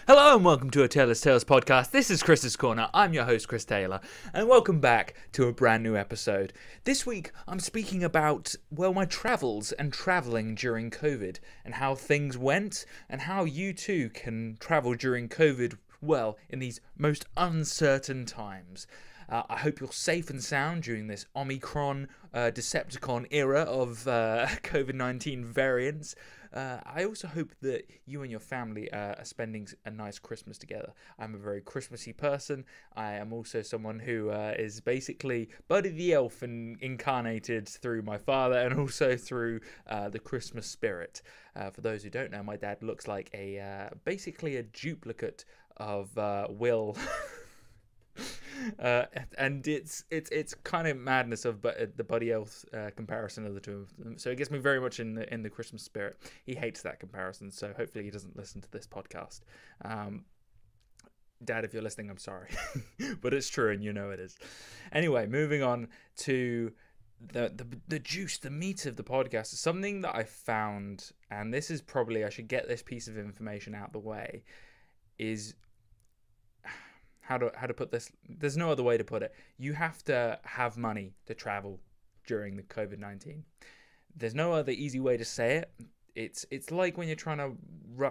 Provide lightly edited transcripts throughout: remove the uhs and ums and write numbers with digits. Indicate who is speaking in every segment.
Speaker 1: Hello and welcome to a Taylor's Tales podcast. This is Chris's Corner. I'm your host, Chris Taylor, and welcome back to a brand new episode. This week, I'm speaking about, my travels and traveling during COVID and how things went and how you too can travel during COVID, in these most uncertain times. I hope you're safe and sound during this Omicron Decepticon era of COVID-19 variants. I also hope that you and your family are spending a nice Christmas together. I'm a very Christmassy person. I am also someone who is basically Buddy the Elf incarnated through my father and also through the Christmas spirit. For those who don't know, my dad looks like basically a duplicate of Will. And it's kind of madness of the Buddy Elf comparison of the two of them. So it gets me very much in the Christmas spirit. He hates that comparison, so hopefully he doesn't listen to this podcast. Dad, if you're listening, I'm sorry, but it's true, and you know it is. Anyway, moving on to the juice, the meat of the podcast. Something that I found, and this is probably I should get this piece of information out the way, is how to put this. There's no other way to put it. You have to have money to travel during the COVID-19. There's no other easy way to say it. It's like when you're trying to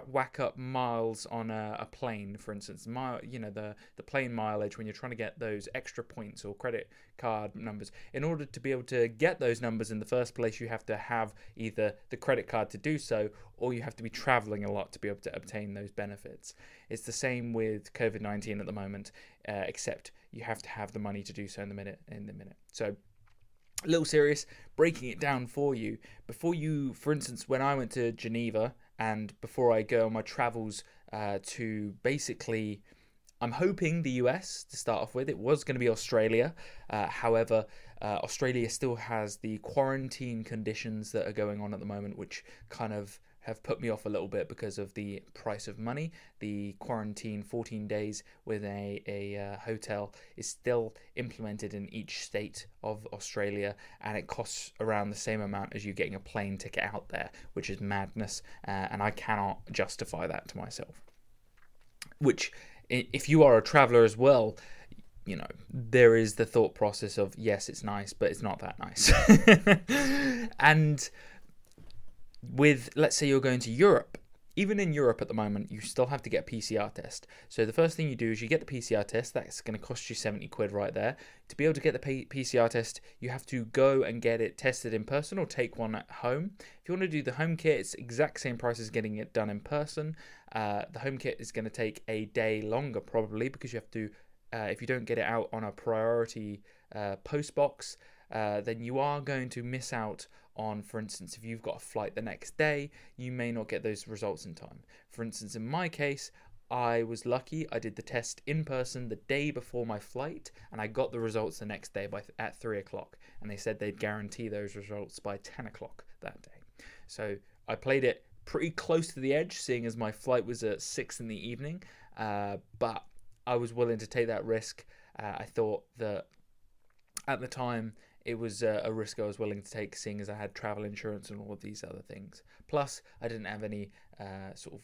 Speaker 1: whack up miles on a plane, for instance. The plane mileage, when you're trying to get those extra points or credit card numbers. In order to be able to get those numbers in the first place, you have to have either the credit card to do so, or you have to be traveling a lot to be able to obtain those benefits. It's the same with COVID-19 at the moment, except you have to have the money to do so in the minute. So, a little serious, breaking it down for you. Before you, for instance, when I went to Geneva and before I go on my travels to basically, I'm hoping the US to start off with. It was going to be Australia. However, Australia still has the quarantine conditions that are going on at the moment, which kind of have put me off a little bit because of the price of money. The quarantine 14 days with a hotel is still implemented in each state of Australia, and it costs around the same amount as you getting a plane ticket out there, which is madness, and I cannot justify that to myself. Which, if you are a traveller as well, there is the thought process of, yes, it's nice, but it's not that nice. And with, let's say you're going to Europe, even in Europe at the moment, you still have to get a PCR test. So the first thing you do is you get the PCR test. That's going to cost you 70 quid right there. To be able to get the PCR test, you have to go and get it tested in person or take one at home. If you want to do the home kit, it's exact same price as getting it done in person. The home kit is going to take a day longer probably because you have to, if you don't get it out on a priority post box, then you are going to miss out on, for instance, if you've got a flight the next day, you may not get those results in time. For instance, in my case, I was lucky. I did the test in person the day before my flight, and I got the results the next day at 3 o'clock. And they said they'd guarantee those results by 10 o'clock that day. So I played it pretty close to the edge, seeing as my flight was at 6 in the evening. But I was willing to take that risk. I thought that at the time, it was a risk I was willing to take, seeing as I had travel insurance and all of these other things. Plus, I didn't have any sort of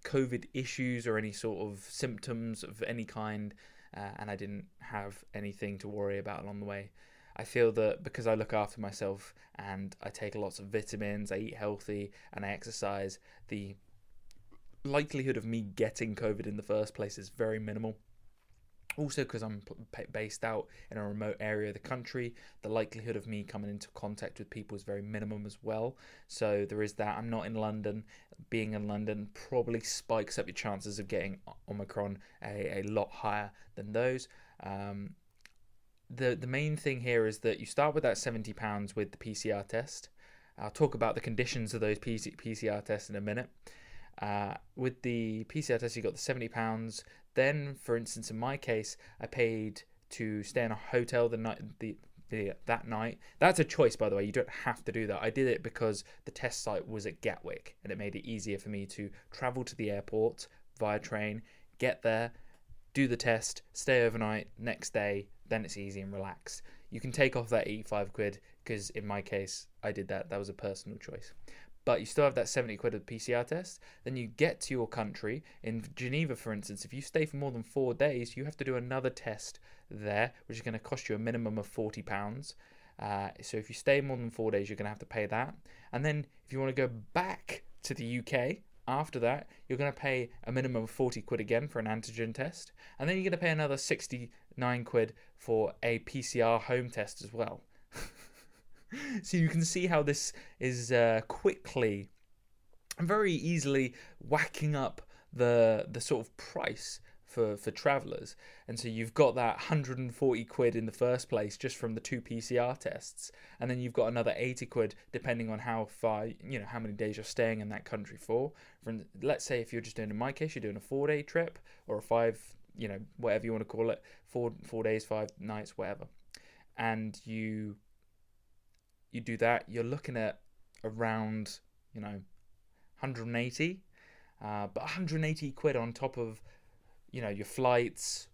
Speaker 1: COVID issues or any sort of symptoms of any kind, and I didn't have anything to worry about along the way. I feel that because I look after myself and I take lots of vitamins, I eat healthy, and I exercise, the likelihood of me getting COVID in the first place is very minimal. Also, because I'm based out in a remote area of the country, the likelihood of me coming into contact with people is very minimum as well. So there is that. I'm not in London. Being in London probably spikes up your chances of getting Omicron a lot higher than those. The main thing here is that you start with that £70 with the PCR test. I'll talk about the conditions of those PCR tests in a minute. With the PCR test, you got the £70. Then, for instance, in my case, I paid to stay in a hotel that night. That's a choice, by the way. You don't have to do that. I did it because the test site was at Gatwick, and it made it easier for me to travel to the airport via train, get there, do the test, stay overnight, next day, then it's easy and relaxed. You can take off that 85 quid because in my case, I did that. That was a personal choice. but you still have that 70 quid of PCR test. Then you get to your country. In Geneva, for instance, if you stay for more than 4 days, you have to do another test there, which is going to cost you a minimum of £40. So if you stay more than 4 days, you're going to have to pay that. And then if you want to go back to the UK after that, you're going to pay a minimum of 40 quid again for an antigen test. And then you're going to pay another 69 quid for a PCR home test as well. So you can see how this is quickly and very easily whacking up the sort of price for travellers. And so you've got that 140 quid in the first place just from the 2 PCR tests, and then you've got another 80 quid depending on how far, how many days you're staying in that country for. Let's say if you're just doing, in my case, you're doing a 4-day trip or a 5, whatever you want to call it, 4 days, 5 nights, whatever, and you do that, you're looking at around 180, but 180 quid on top of your flights,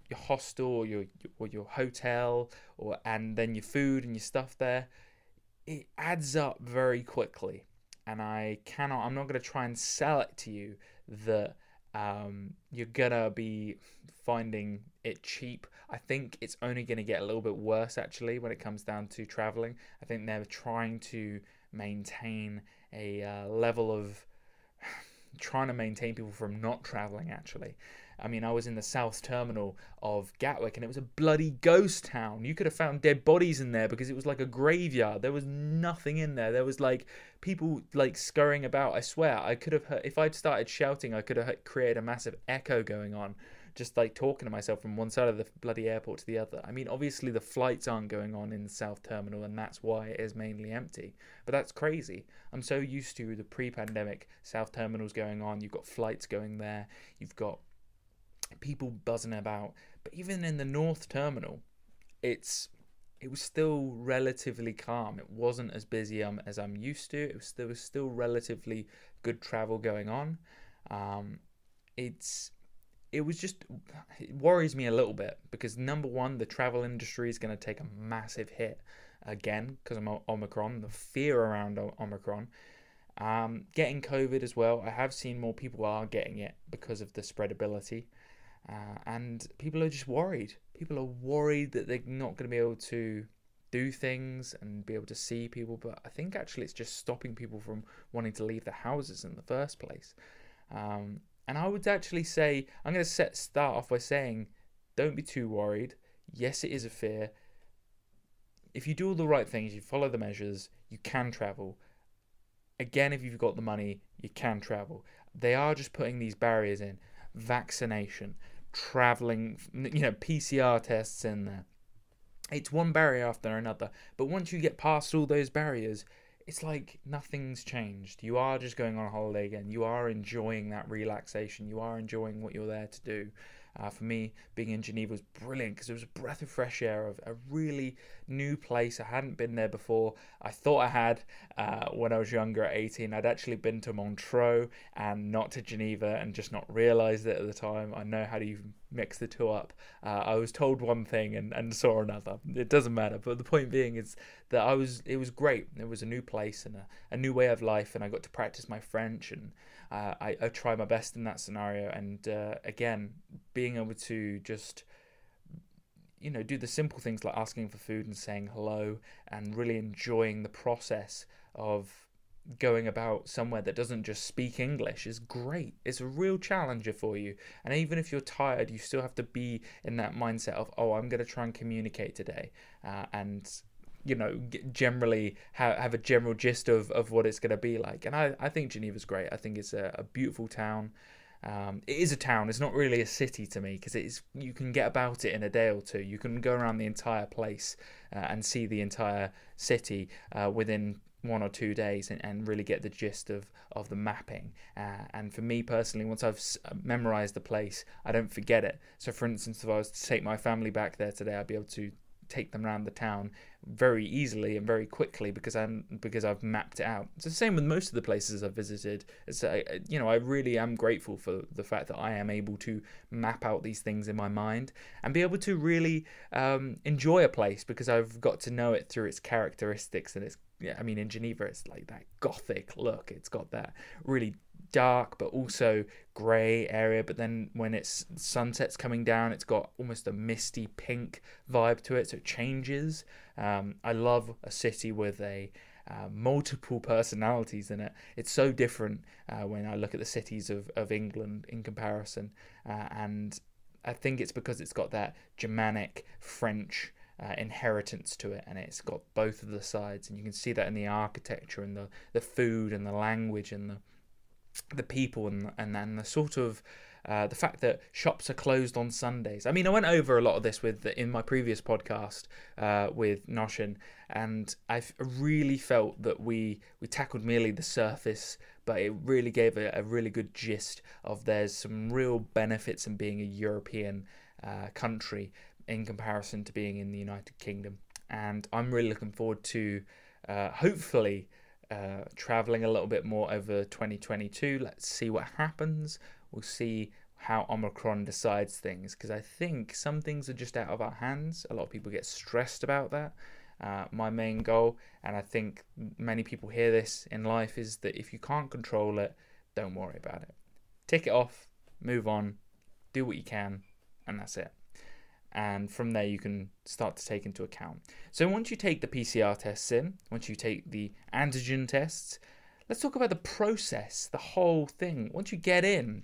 Speaker 1: your hostel, or your hotel, and then your food and your stuff there. It adds up very quickly, and I'm not going to try and sell it to you that you're gonna be finding it cheap. I think it's only going to get a little bit worse actually when it comes down to traveling. I think they're trying to maintain a level of trying to maintain people from not traveling actually. I mean, I was in the South Terminal of Gatwick and it was a bloody ghost town. You could have found dead bodies in there because it was like a graveyard. There was nothing in there. There was like people like scurrying about. I swear, I could have heard, if I'd started shouting, I could have created a massive echo going on, just like talking to myself from one side of the bloody airport to the other. I mean, obviously the flights aren't going on in the South Terminal and that's why it is mainly empty. But that's crazy. I'm so used to the pre-pandemic South Terminals going on. You've got flights going there. You've got people buzzing about. But even in the North Terminal, it was still relatively calm. It wasn't as busy as I'm used to. There was still relatively good travel going on. It worries me a little bit because number one, the travel industry is going to take a massive hit again because of Omicron, the fear around Omicron. Getting COVID as well. I have seen more people are getting it because of the spreadability. And people are just worried. People are worried that they're not going to be able to do things and be able to see people. But I think actually it's just stopping people from wanting to leave their houses in the first place. And I would actually say, I'm going to start off by saying, don't be too worried. Yes, it is a fear. If you do all the right things, you follow the measures, you can travel. Again, if you've got the money, you can travel. They are just putting these barriers in. Vaccination, traveling, PCR tests in there. It's one barrier after another. But once you get past all those barriers, it's like nothing's changed. You are just going on a holiday again. You are enjoying that relaxation. You are enjoying what you're there to do. For me, being in Geneva was brilliant because it was a breath of fresh air of a really new place. I hadn't been there before. I thought I had when I was younger at 18. I'd actually been to Montreux and not to Geneva and just not realised it at the time. I know how to mix the two up. I was told one thing and saw another. It doesn't matter. But the point being is that it was great. It was a new place and a new way of life, and I got to practice my French, and I try my best in that scenario. And again, being able to just do the simple things like asking for food and saying hello and really enjoying the process of going about somewhere that doesn't just speak English is great. It's a real challenger for you. And even if you're tired, you still have to be in that mindset of, I'm going to try and communicate today. And generally have a general gist of what it's going to be like. And I think Geneva's great. I think it's a beautiful town. It is a town. It's not really a city to me because you can get about it in a day or two. You can go around the entire place and see the entire city within 1 or 2 days and really get the gist of the mapping. And for me personally, once I've memorized the place, I don't forget it. So for instance, if I was to take my family back there today, I'd be able to take them around the town very easily and very quickly because I've mapped it out. It's the same with most of the places I've visited. I really am grateful for the fact that I am able to map out these things in my mind and be able to really enjoy a place because I've got to know it through its characteristics and yeah, I mean, in Geneva, it's like that gothic look. It's got that really dark, but also grey area. But then when it's sunset's coming down, it's got almost a misty pink vibe to it. So it changes. I love a city with a multiple personalities in it. It's so different when I look at the cities of England in comparison. And I think it's because it's got that Germanic French inheritance to it, and it's got both of the sides, and you can see that in the architecture and the food and the language and the people and then the sort of the fact that shops are closed on Sundays. I mean, I went over a lot of this in my previous podcast with Noshin, and I really felt that we tackled merely the surface, but it really gave a really good gist of there's some real benefits in being a European country in comparison to being in the United Kingdom. And I'm really looking forward to hopefully traveling a little bit more over 2022. Let's see what happens. We'll see how Omicron decides things, because I think some things are just out of our hands. A lot of people get stressed about that. My main goal, and I think many people hear this in life, is that if you can't control it, don't worry about it. Tick it off, move on, do what you can, and that's it. And from there you can start to take into account. So once you take the PCR tests in, once you take the antigen tests, let's talk about the process, the whole thing. Once you get in,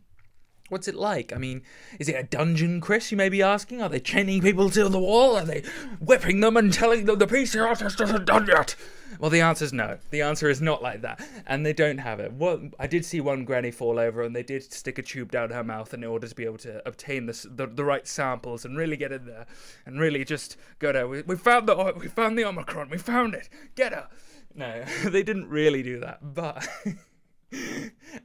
Speaker 1: what's it like? I mean, is it a dungeon, Chris, you may be asking? Are they chaining people to the wall? Are they whipping them and telling them the PCR test isn't done yet? Well, the answer is no. The answer is not like that. And they don't have it. I did see one granny fall over, and they did stick a tube down her mouth in order to be able to obtain the right samples and really get in there and really just go there. We found the Omicron. We found it. Get her. No, they didn't really do that, but...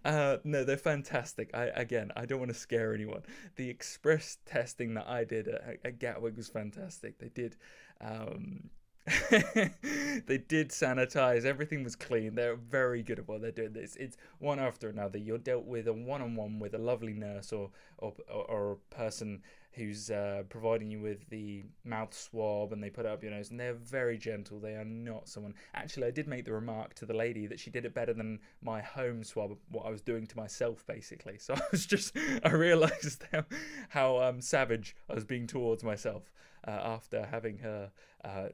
Speaker 1: no, they're fantastic. I don't want to scare anyone. The express testing that I did at Gatwick was fantastic. They did they did sanitize. Everything was clean. They're very good at what they're doing. It's one after another. You're dealt with a one-on-one with a lovely nurse or a person who's providing you with the mouth swab, and they put it up your nose, and they're very gentle. They are not someone... Actually, I did make the remark to the lady that she did it better than my home swab, what I was doing to myself, basically. So I realised how savage I was being towards myself after having her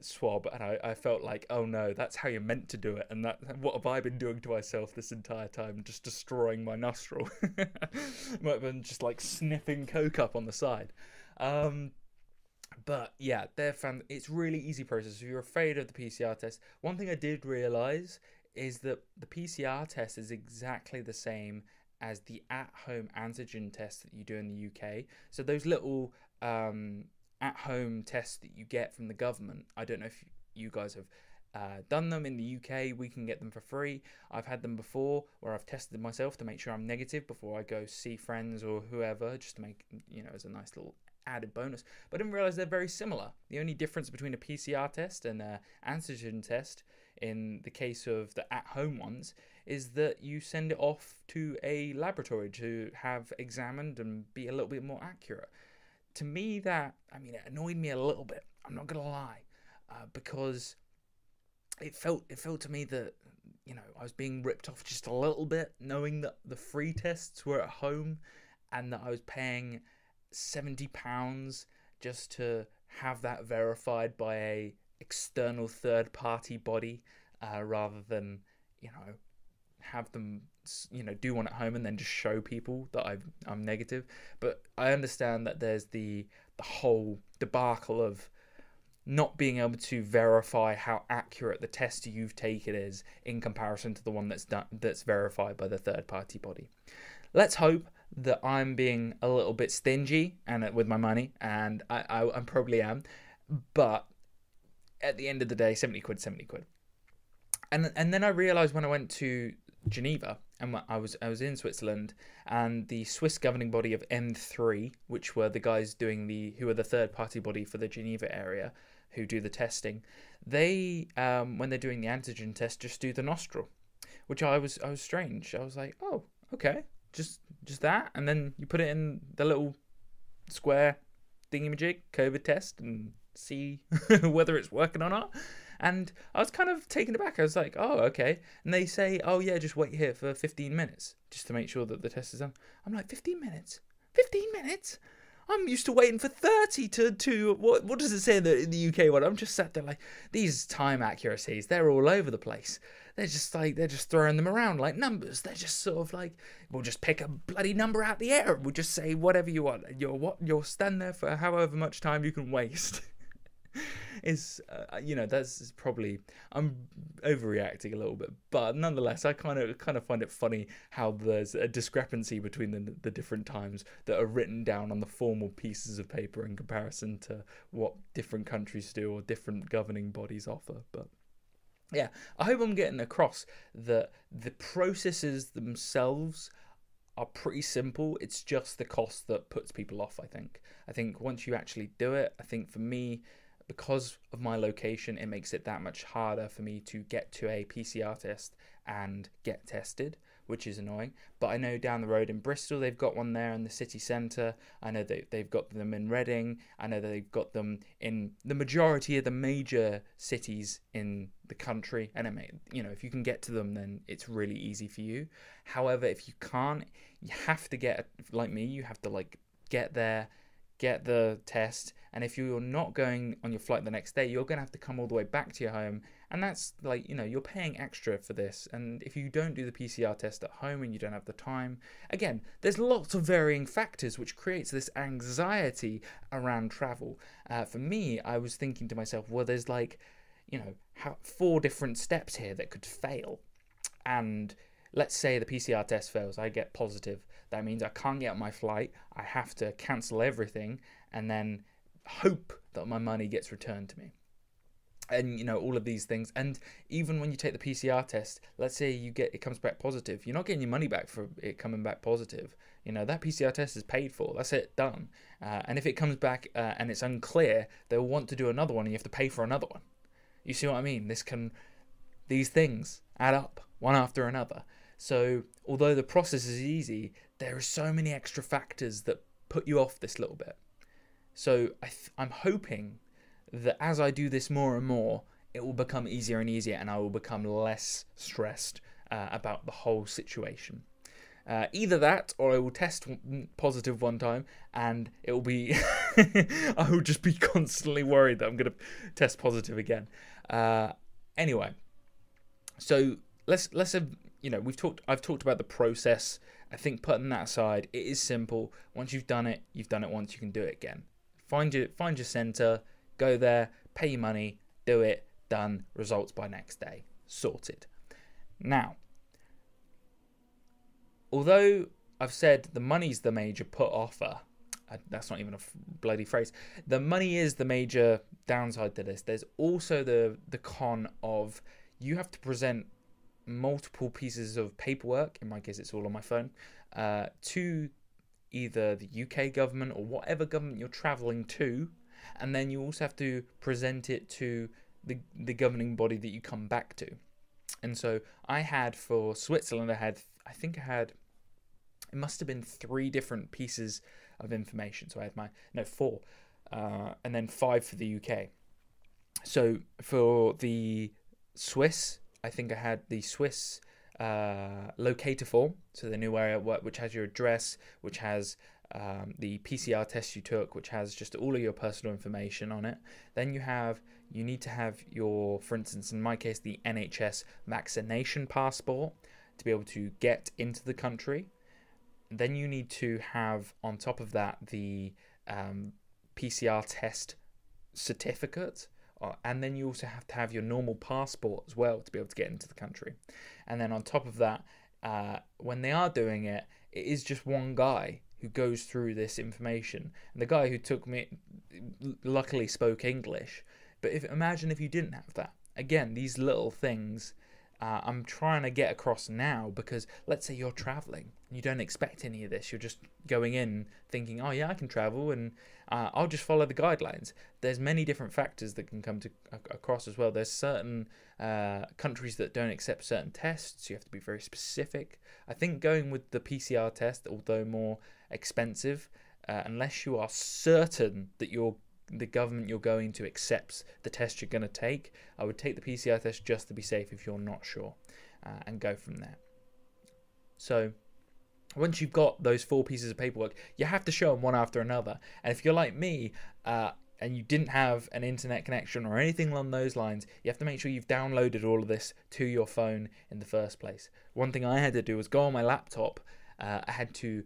Speaker 1: swab, and I felt like, oh no, that's how you're meant to do it, and what have I been doing to myself this entire time, just destroying my nostril. Might have been just like sniffing coke up on the side. But yeah, it's really easy process. If you're afraid of the PCR test, one thing I did realise is that the PCR test is exactly the same as the at-home antigen test that you do in the UK. So those little at-home tests that you get from the government, I don't know if you guys have done them in the UK. We can get them for free. I've had them before where I've tested myself to make sure I'm negative before I go see friends or whoever, just to make, as a nice little added bonus. But I didn't realise they're very similar. The only difference between a PCR test and an antigen test in the case of the at-home ones is that you send it off to a laboratory to have examined and be a little bit more accurate. To me, it annoyed me a little bit. I'm not gonna lie, because it felt to me that I was being ripped off just a little bit, knowing that the free tests were at home and that I was paying £70 just to have that verified by a external third-party body, rather than have them do one at home and then just show people that I'm negative. But I understand that there's the whole debacle of not being able to verify how accurate the test you've taken is in comparison to the one that's verified by the third party body. Let's hope that I'm being a little bit stingy with my money, and I probably am, but at the end of the day, 70 quid. And then I realised when I went to Geneva, and I was in Switzerland, and the Swiss governing body of M3, which were the guys who are the third party body for the Geneva area, who do the testing, they when they're doing the antigen test, just do the nostril, which I was strange. I was like, oh, okay, just that, and then you put it in the little square thingamajig COVID test and see whether it's working or not. And I was kind of taken aback. I was like, oh, okay. And they say, oh, yeah, just wait here for 15 minutes just to make sure that the test is done. I'm like, 15 minutes? 15 minutes? I'm used to waiting for 30 to what does it say in the UK one? I'm just sat there like, these time accuracies, they're all over the place. They're just throwing them around like numbers. They're just sort of like, we'll just pick a bloody number out the air. We'll just say whatever you want. You'll stand there for however much time you can waste. Is that's probably, I'm overreacting a little bit, but nonetheless I kind of find it funny how there's a discrepancy between the different times that are written down on the formal pieces of paper in comparison to what different countries do or different governing bodies offer. But yeah, I hope I'm getting across that the processes themselves are pretty simple. It's just the cost that puts people off. I think once you actually do it, I think for me, because of my location, it makes it that much harder for me to get to a PCR test and get tested, which is annoying. But I know down the road in Bristol, they've got one there in the city centre. I know they've got them in Reading. I know they've got them in the majority of the major cities in the country. And if you can get to them, then it's really easy for you. However, if you can't, you have to like me, you have to get there, get the test, and if you're not going on your flight the next day, you're going to have to come all the way back to your home, and that's you're paying extra for this. And if you don't do the PCR test at home and you don't have the time, again, there's lots of varying factors which creates this anxiety around travel. For me, I was thinking to myself, well, there's 4 different steps here that could fail, and let's say the PCR test fails, I get positive. That means I can't get on my flight. I have to cancel everything and then hope that my money gets returned to me. And, all of these things. And even when you take the PCR test, let's say it comes back positive. You're not getting your money back for it coming back positive. That PCR test is paid for. That's it, done. And if it comes back and it's unclear, they'll want to do another one and you have to pay for another one. You see what I mean? These things add up one after another. So although the process is easy, there are so many extra factors that put you off this little bit. So I'm hoping that as I do this more and more, it will become easier and easier, and I will become less stressed about the whole situation. Either that, or I will test positive one time, and it will be I will just be constantly worried that I'm going to test positive again. Anyway, so let's have, I've talked about the process. I think putting that aside, it is simple. Once you've done it once, you can do it again. Find your center, go there, pay your money, do it, done, results by next day, sorted. Now, although I've said the money's the major put offer, that's not even a bloody phrase. The money is the major downside to this. There's also the con of you have to present multiple pieces of paperwork, in my case it's all on my phone, to either the UK government or whatever government you're travelling to, and then you also have to present it to the governing body that you come back to. And so I had, for Switzerland, it must have been 3 different pieces of information. So I had 4, and then 5 for the UK. So for the Swiss, I think I had the Swiss locator form, so they knew where I worked, which has your address, which has the PCR test you took, which has just all of your personal information on it. Then you need to have your, for instance, in my case, the NHS vaccination passport to be able to get into the country. Then you need to have, on top of that, the PCR test certificate. And then you also have to have your normal passport as well to be able to get into the country. And then on top of that, when they are doing it, it is just one guy who goes through this information. And the guy who took me luckily spoke English. But imagine if you didn't have that. Again, these little things I'm trying to get across now, because let's say you're traveling and you don't expect any of this. You're just going in thinking, oh yeah, I can travel and I'll just follow the guidelines. There's many different factors that can come across as well. There's certain countries that don't accept certain tests. You have to be very specific. I think going with the PCR test, although more expensive, unless you are certain that you're the government you're going to accepts the test you're going to take, I would take the PCR test just to be safe if you're not sure, and go from there. So once you've got those 4 pieces of paperwork, you have to show them one after another. And if you're like me, and you didn't have an internet connection or anything along those lines, you have to make sure you've downloaded all of this to your phone in the first place. One thing I had to do was go on my laptop. I had to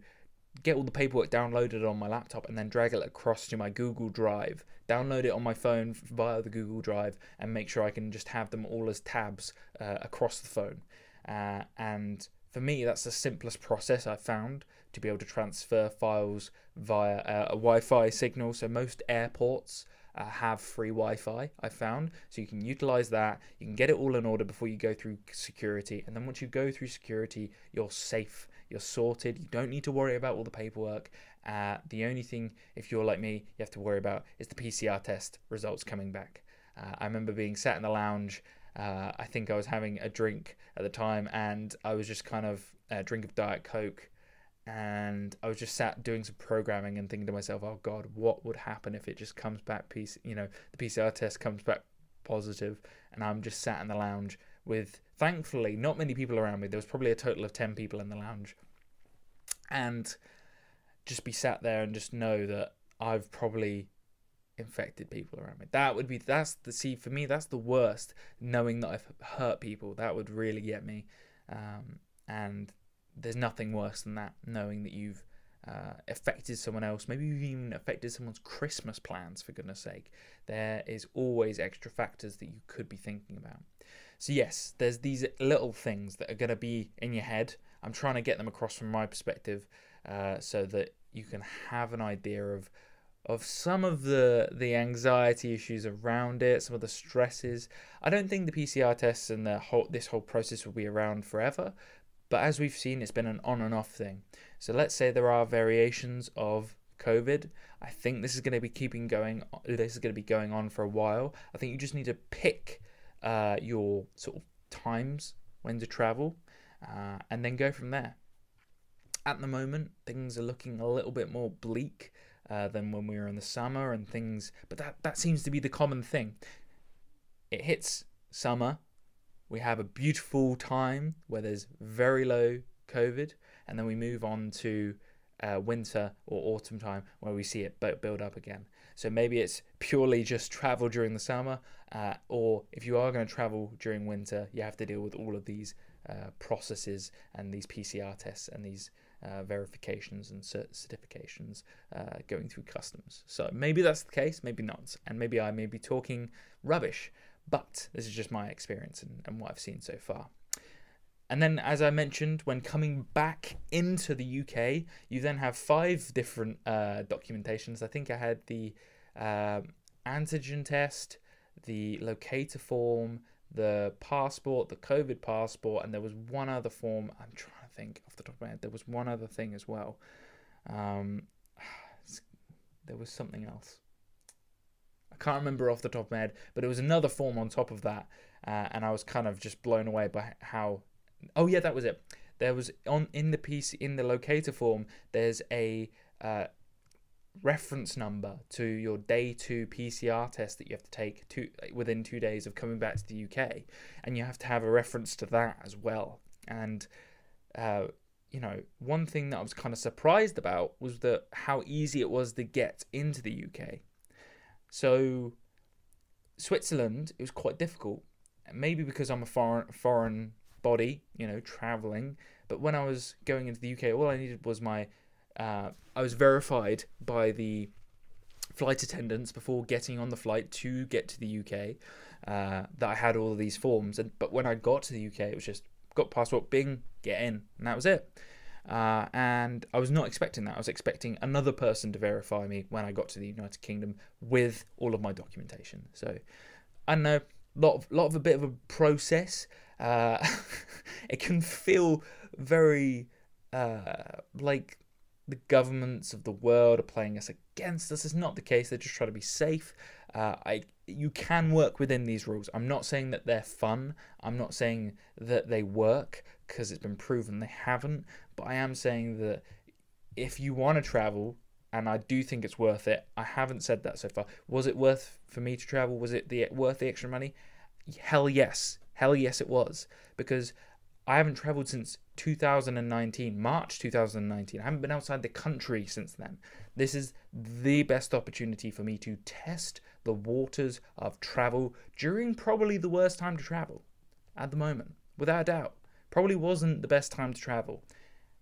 Speaker 1: get all the paperwork downloaded on my laptop and then drag it across to my Google Drive, download it on my phone via the Google Drive, and make sure I can just have them all as tabs across the phone. And for me, that's the simplest process I've found to be able to transfer files via a Wi-Fi signal. So most airports have free Wi-Fi, I found. So you can utilize that. You can get it all in order before you go through security. And then once you go through security, you're safe. You're sorted. You don't need to worry about all the paperwork. The only thing, if you're like me, you have to worry about is the PCR test results coming back. I remember being sat in the lounge. I think I was having a drink at the time, and I was just kind of a drink of Diet Coke, and I was just sat doing some programming and thinking to myself, oh God, what would happen if it just comes back, the PCR test comes back positive, and I'm just sat in the lounge with, thankfully, not many people around me. There was probably a total of 10 people in the lounge, and just be sat there and just know that I've probably infected people around me. For me, that's the worst, knowing that I've hurt people. That would really get me, and there's nothing worse than that, knowing that you've affected someone else. Maybe you've even affected someone's Christmas plans, for goodness sake. There is always extra factors that you could be thinking about. So yes, there's these little things that are going to be in your head. I'm trying to get them across from my perspective, so that you can have an idea of some of the anxiety issues around it, some of the stresses. I don't think the PCR tests and this whole process will be around forever, but as we've seen, it's been an on and off thing. So let's say there are variations of COVID. I think this is going to be going on for a while. I think you just need to pick your sort of times when to travel, and then go from there. At the moment, things are looking a little bit more bleak than when we were in the summer and things, but that seems to be the common thing. It hits summer, we have a beautiful time where there's very low COVID, and then we move on to winter or autumn time where we see it build up again. So maybe it's purely just travel during the summer, or if you are going to travel during winter, you have to deal with all of these processes and these PCR tests and these verifications and certifications going through customs. So maybe that's the case, maybe not, and maybe I may be talking rubbish, but this is just my experience and what I've seen so far. And then, as I mentioned, when coming back into the UK, you then have 5 different documentations. I think I had the antigen test, the locator form, the passport, the COVID passport, and there was one other form. I'm trying to think off the top of my head. There was one other thing as well. There was something else. I can't remember off the top of my head, but it was another form on top of that, and I was kind of just blown away by how. Oh yeah, that was it. There was in the locator form. There's a reference number to your day 2 PCR test that you have to take within 2 days of coming back to the UK, and you have to have a reference to that as well. And one thing that I was kind of surprised about was how easy it was to get into the UK. So Switzerland, it was quite difficult, maybe because I'm a foreign body, traveling. But when I was going into the UK, all I needed was I was verified by the flight attendants before getting on the flight to get to the UK, that I had all of these forms. But when I got to the UK, it was just got passport, bing, get in, and that was it. And I was not expecting that. I was expecting another person to verify me when I got to the United Kingdom with all of my documentation. So I don't know, lot of a bit of a process. It can feel very like the governments of the world are playing us against us. It's not the case. They're just trying to be safe. You can work within these rules. I'm not saying that they're fun. I'm not saying that they work, because it's been proven they haven't. But I am saying that if you want to travel, and I do think it's worth it. I haven't said that so far. Was it worth for me to travel? Was it worth the extra money? Hell yes. Hell yes it was. Because I haven't traveled since 2019, March 2019. I haven't been outside the country since then. This is the best opportunity for me to test the waters of travel during probably the worst time to travel at the moment, without a doubt. Probably wasn't the best time to travel.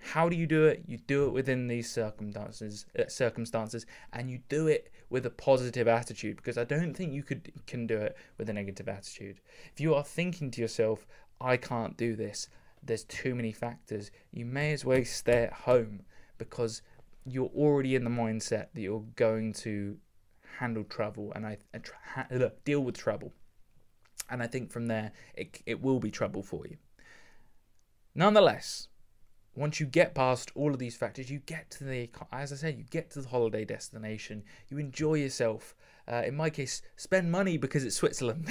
Speaker 1: How do you do it? You do it within these circumstances, and you do it with a positive attitude, because I don't think you can do it with a negative attitude. If you are thinking to yourself, I can't do this, there's too many factors, you may as well stay at home, because you're already in the mindset that you're going to handle trouble and deal with trouble. And I think from there, it will be trouble for you. Nonetheless, once you get past all of these factors, you get to the holiday destination, you enjoy yourself. In my case, spend money because it's Switzerland,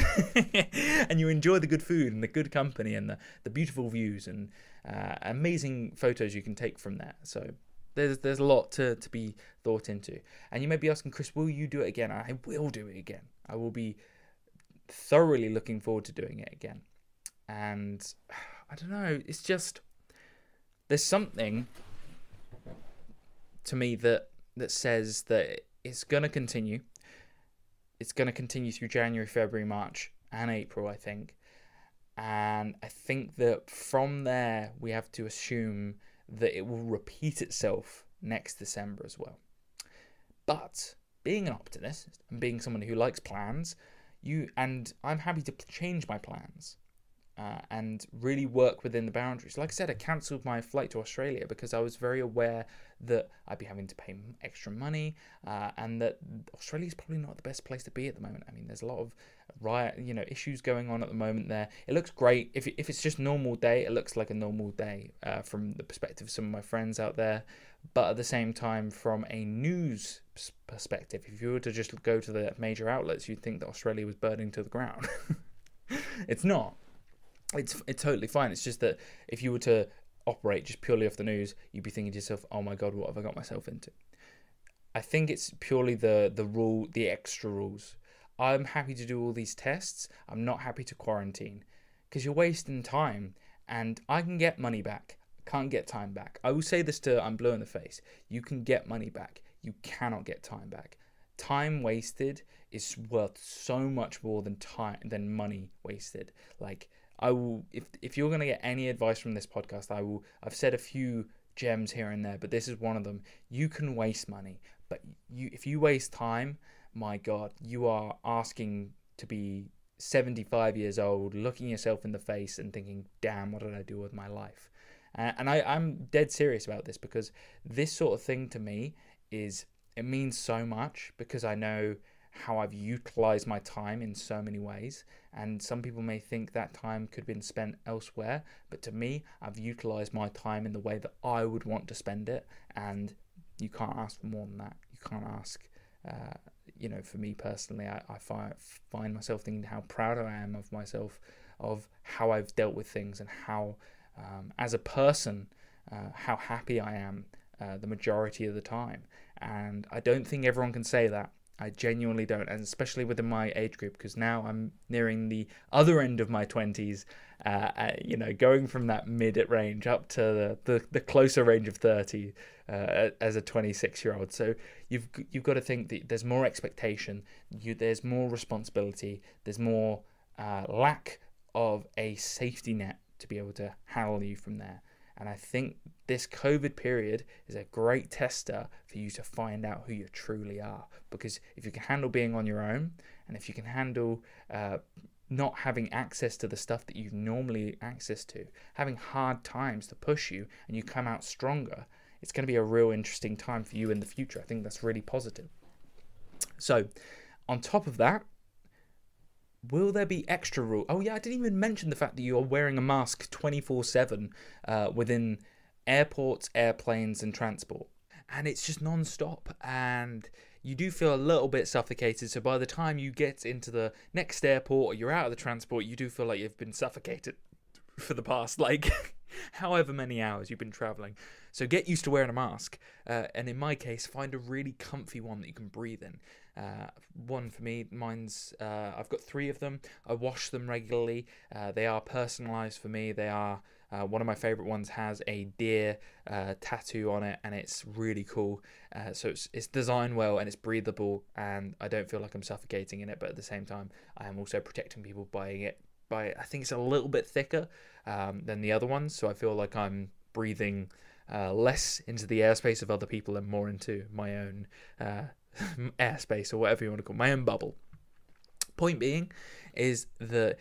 Speaker 1: and you enjoy the good food and the good company and the beautiful views and amazing photos you can take from there. So there's a lot to be thought into. And you may be asking, Chris, will you do it again? I will do it again. I will be thoroughly looking forward to doing it again. And I don't know, it's just, there's something to me that says that it's going to continue. It's going to continue through January, February, March, and April, I think. And I think that from there, we have to assume that it will repeat itself next December as well. But being an optimist and being someone who likes plans, I'm happy to change my plans. And really work within the boundaries. Like I said, I cancelled my flight to Australia because I was very aware that I'd be having to pay extra money, and that Australia is probably not the best place to be at the moment. I mean, there's a lot of issues going on at the moment there. It looks great. If it's just normal day, it looks like a normal day from the perspective of some of my friends out there. But at the same time, from a news perspective, if you were to just go to the major outlets, you'd think that Australia was burning to the ground. It's not. It's totally fine. It's just that if you were to operate just purely off the news, you'd be thinking to yourself, oh my God, what have I got myself into? I think it's purely the extra rules. I'm happy to do all these tests. I'm not happy to quarantine, because you're wasting time, and I can get money back. I can't get time back. I will say this I'm blue in the face. You can get money back. You cannot get time back. Time wasted is worth so much more than money wasted. Like, I will, if you're going to get any advice from this podcast, I've said a few gems here and there, but this is one of them. You can waste money, but if you waste time, my God, you are asking to be 75 years old, looking yourself in the face and thinking, damn, what did I do with my life? And I'm dead serious about this, because this sort of thing to me it means so much, because I know how I've utilized my time in so many ways, and some people may think that time could have been spent elsewhere, but to me, I've utilized my time in the way that I would want to spend it, and you can't ask for more than that. You can't ask, for me personally, I find myself thinking how proud I am of myself, of how I've dealt with things, and how, as a person, how happy I am the majority of the time. And I don't think everyone can say that. I genuinely don't, and especially within my age group, because now I'm nearing the other end of my 20s, going from that mid range up to the closer range of 30 as a 26-year-old. So you've got to think that there's more expectation, there's more responsibility, there's more lack of a safety net to be able to handle you from there. And I think this COVID period is a great tester for you to find out who you truly are. Because if you can handle being on your own, and if you can handle not having access to the stuff that you've normally access to, having hard times to push you, and you come out stronger, it's going to be a real interesting time for you in the future. I think that's really positive. So, on top of that, will there be extra rules? Oh yeah, I didn't even mention the fact that you are wearing a mask 24/7 within airports, airplanes, and transport. And it's just non-stop. And you do feel a little bit suffocated. So by the time you get into the next airport or you're out of the transport, you do feel like you've been suffocated for the past, however many hours you've been traveling. So get used to wearing a mask. And in my case, find a really comfy one that you can breathe in. One for me, I've got 3 of them. I wash them regularly. They are personalized for me. They are, one of my favorite ones has a deer tattoo on it, and it's really cool. So it's designed well, and it's breathable, and I don't feel like I'm suffocating in it, but at the same time, I am also protecting people by I think it's a little bit thicker than the other ones, so I feel like I'm breathing less into the airspace of other people and more into my own airspace, or whatever you want to call it, my own bubble. Point being is that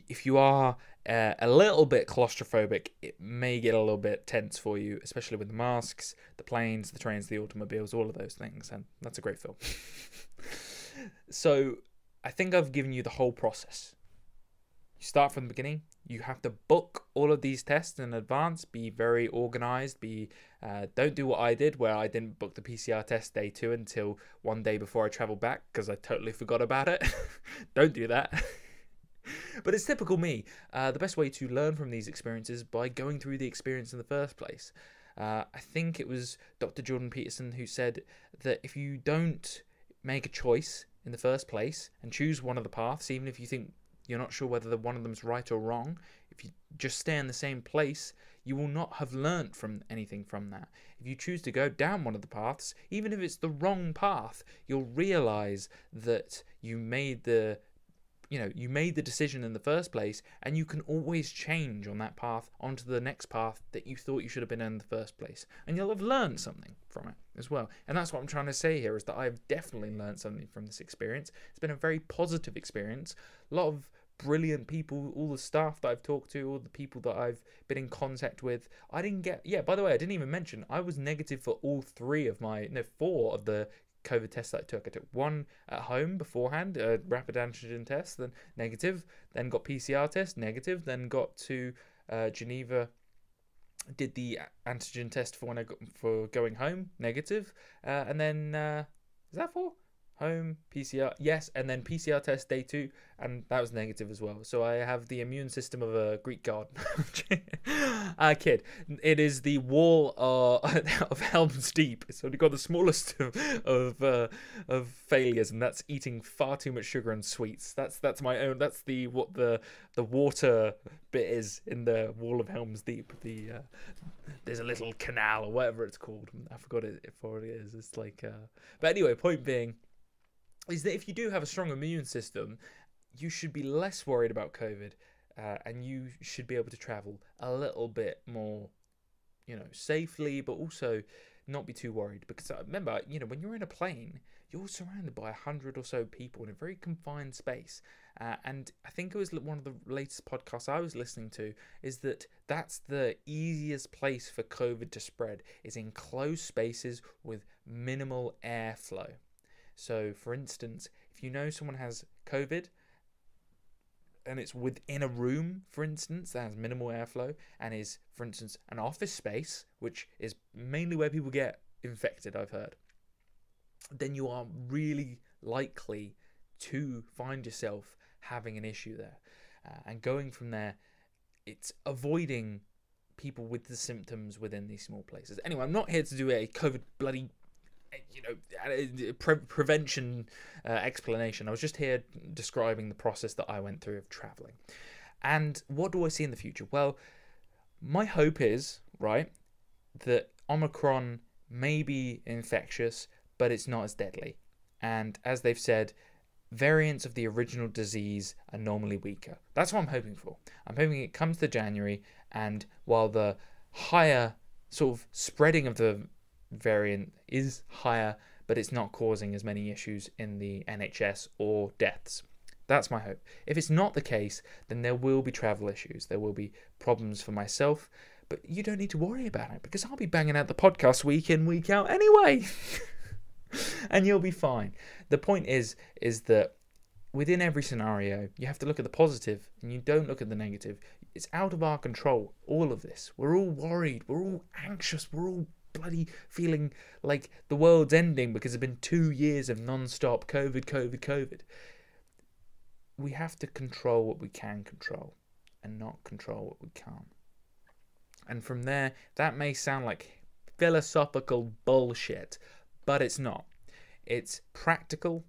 Speaker 1: if you are a little bit claustrophobic, it may get a little bit tense for you, especially with the masks, the planes, the trains, the automobiles, all of those things, and that's a great film. So I think I've given you the whole process. You start from the beginning. You have to book all of these tests in advance. Be very organized. Don't do what I did, where I didn't book the PCR test day 2 until one day before I traveled back because I totally forgot about it. Don't do that. But it's typical me. The best way to learn from these experiences by going through the experience in the first place. I think it was Dr. Jordan Peterson who said that if you don't make a choice in the first place and choose one of the paths, even if you think you're not sure whether one of them's right or wrong, if you just stay in the same place, you will not have learnt from anything from that. If you choose to go down one of the paths, even if it's the wrong path, you'll realise that you made the decision in the first place, and you can always change on that path onto the next path that you thought you should have been in the first place, and you'll have learned something from it as well. And that's what I'm trying to say here, is that I've definitely learned something from this experience. It's been a very positive experience. A lot of brilliant people, all the staff that I've talked to, all the people that I've been in contact with. By the way, I didn't even mention I was negative for all 4 of the COVID tests that I took. I took one at home beforehand, a rapid antigen test, then negative, then got PCR test, negative, then got to Geneva, did the antigen test for going home, negative, and then is that 4? Home, PCR, yes, and then PCR test day 2, and that was negative as well. So I have the immune system of a Greek god. Kid. It is the wall of Helm's Deep. It's only got the smallest of failures, and that's eating far too much sugar and sweets. That's my own. That's what the water bit is in the wall of Helm's Deep. There's a little canal or whatever it's called. I forgot what it is. It's like, but anyway, point being is that if you do have a strong immune system, you should be less worried about COVID, and you should be able to travel a little bit more, safely, but also not be too worried. Because remember, when you're in a plane, you're surrounded by 100 or so people in a very confined space. And I think it was one of the latest podcasts I was listening to, is that's the easiest place for COVID to spread, is in closed spaces with minimal airflow. So, for instance, if you know someone has COVID and it's within a room, for instance, that has minimal airflow and is, for instance, an office space, which is mainly where people get infected, I've heard, then you are really likely to find yourself having an issue there. And going from there, it's avoiding people with the symptoms within these small places. Anyway, I'm not here to do a COVID bloody prevention explanation. I was just here describing the process that I went through of traveling. And what do I see in the future? Well, my hope is, right, that Omicron may be infectious, but it's not as deadly. And as they've said, variants of the original disease are normally weaker. That's what I'm hoping for. I'm hoping it comes to January, and while the higher sort of spreading of the variant is higher, but it's not causing as many issues in the NHS or deaths. That's my hope. If it's not the case, then there will be travel issues. There will be problems for myself, but you don't need to worry about it, because I'll be banging out the podcast week in, week out anyway. And you'll be fine. The point is that within every scenario, you have to look at the positive and you don't look at the negative. It's out of our control, all of this. We're all worried. We're all anxious. We're all bloody feeling like the world's ending because it's been 2 years of non-stop COVID. We have to control what we can control and not control what we can't. And from there, that may sound like philosophical bullshit, but it's not. It's practical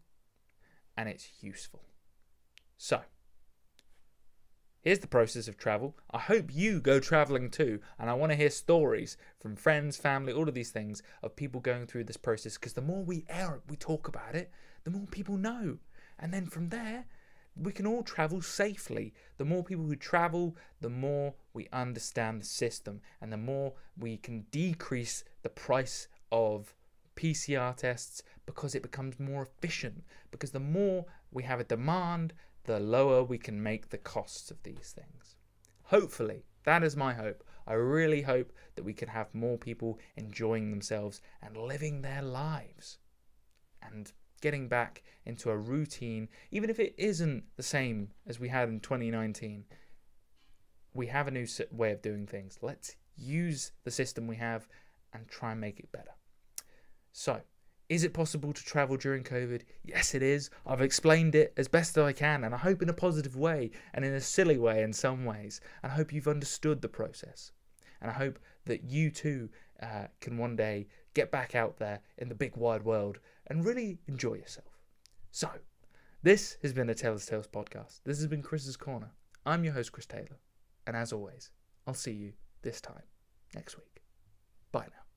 Speaker 1: and it's useful. So, here's the process of travel. I hope you go traveling too, and I want to hear stories from friends, family, all of these things of people going through this process, because the more we talk about it, the more people know. And then from there, we can all travel safely. The more people who travel, the more we understand the system, and the more we can decrease the price of PCR tests, because it becomes more efficient. Because the more we have a demand, the lower we can make the costs of these things. Hopefully, that is my hope. I really hope that we can have more people enjoying themselves and living their lives and getting back into a routine, even if it isn't the same as we had in 2019. We have a new way of doing things. Let's use the system we have and try and make it better. So, is it possible to travel during COVID? Yes, it is. I've explained it as best as I can, and I hope in a positive way and in a silly way in some ways. And I hope you've understood the process. And I hope that you too can one day get back out there in the big wide world and really enjoy yourself. So, this has been a Taylor's Tales podcast. This has been Chris's Corner. I'm your host, Chris Taylor. And as always, I'll see you this time next week. Bye now.